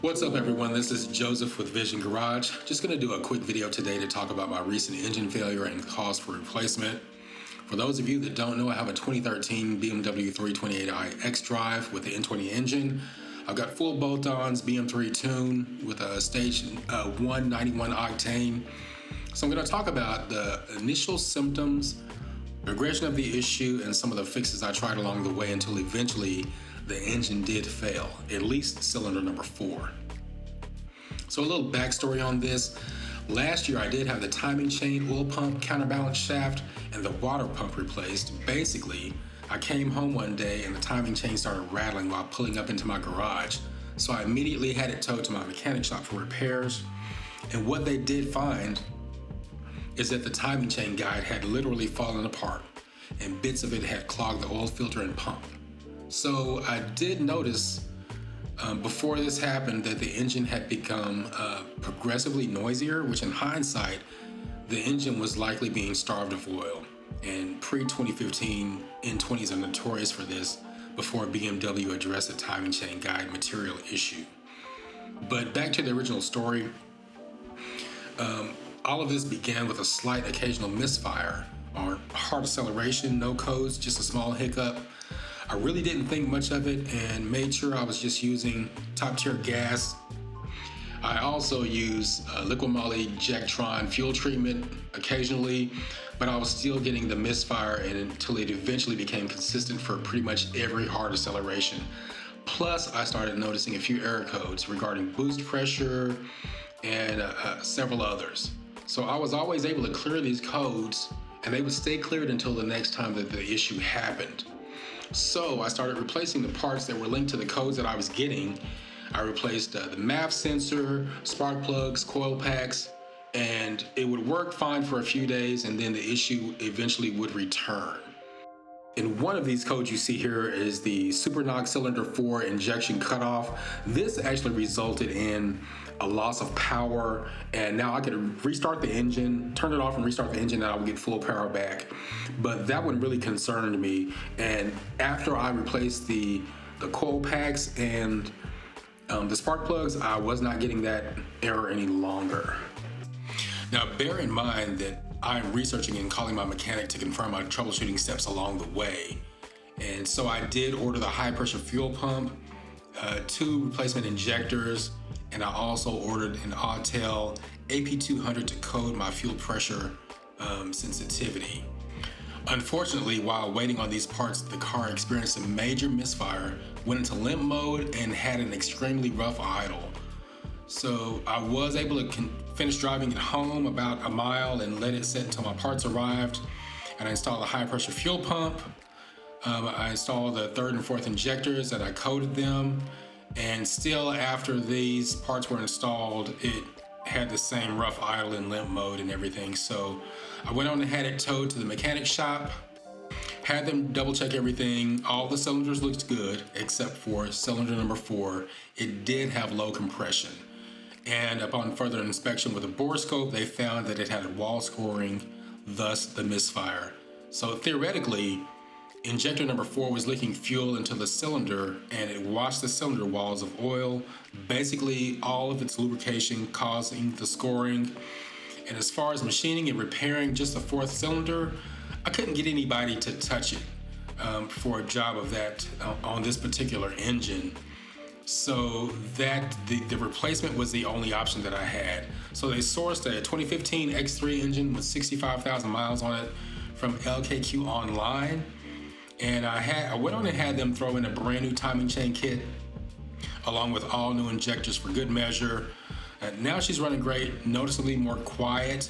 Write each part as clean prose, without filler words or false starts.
What's up everyone, this is Joseph with Vision Garage. Just going to do a quick video today to talk about my recent engine failure and cost for replacement. For those of you that don't know, I have a 2013 BMW 328i X-Drive with the N20 engine. I've got full bolt-ons, BM3 tune with a stage 191 octane. So I'm going to talk about the initial symptoms, progression of the issue, and some of the fixes I tried along the way until eventually the engine did fail, at least cylinder number 4. So a little backstory on this. Last year I did have the timing chain, oil pump, counterbalance shaft, and the water pump replaced. Basically, I came home one day and the timing chain started rattling while pulling up into my garage. So I immediately had it towed to my mechanic shop for repairs. And what they did find is that the timing chain guide had literally fallen apart and bits of it had clogged the oil filter and pump. So I did notice before this happened that the engine had become progressively noisier, which in hindsight, the engine was likely being starved of oil. And pre-2015 N20s are notorious for this before BMW addressed the timing chain guide material issue. But back to the original story, all of this began with a slight occasional misfire or hard acceleration, no codes, just a small hiccup. I really didn't think much of it and made sure I was just using top tier gas. I also use liquid moly Jectron fuel treatment occasionally, but I was still getting the misfire until it eventually became consistent for pretty much every hard acceleration. Plus, I started noticing a few error codes regarding boost pressure and several others. So I was always able to clear these codes and they would stay cleared until the next time that the issue happened. So I started replacing the parts that were linked to the codes that I was getting. I replaced the MAF sensor, spark plugs, coil packs, and it would work fine for a few days and then the issue eventually would return. And one of these codes you see here is the Supernox cylinder 4 injection cutoff. This actually resulted in a loss of power, and now I could restart the engine, turn it off and restart the engine, and I would get full power back. But that one really concerned me, and after I replaced the coil packs and the spark plugs, I was not getting that error any longer. Now bear in mind that I'm researching and calling my mechanic to confirm my troubleshooting steps along the way. And so I did order the high pressure fuel pump, 2 replacement injectors, and I also ordered an Autel AP200 to code my fuel pressure sensitivity. Unfortunately, while waiting on these parts, the car experienced a major misfire, went into limp mode, and had an extremely rough idle. So I was able to finish driving it home about a mile and let it sit until my parts arrived. And I installed a high pressure fuel pump. I installed the 3rd and 4th injectors and I coded them. And still after these parts were installed, it had the same rough idle and limp mode and everything. So I went on and had it towed to the mechanic shop, had them double check everything. All the cylinders looked good except for cylinder number 4. It did have low compression. And upon further inspection with a bore scope, they found that it had wall scoring, thus the misfire. So theoretically, injector number 4 was leaking fuel into the cylinder and it washed the cylinder walls of oil, basically all of its lubrication causing the scoring. And as far as machining and repairing just the 4th cylinder, I couldn't get anybody to touch it for a job of that on this particular engine. So that the replacement was the only option that I had. So they sourced a 2015 X3 engine with 65,000 miles on it from LKQ online. And I went on and had them throw in a brand new timing chain kit along with all new injectors for good measure. Now she's running great, noticeably more quiet.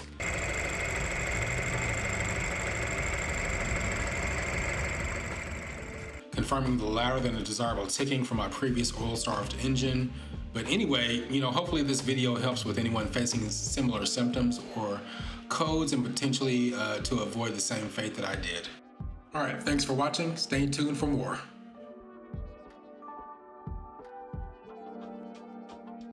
Confirming the louder than the desirable ticking from my previous oil-starved engine. But anyway, hopefully this video helps with anyone facing similar symptoms or codes and potentially to avoid the same fate that I did. All right, thanks for watching. Stay tuned for more.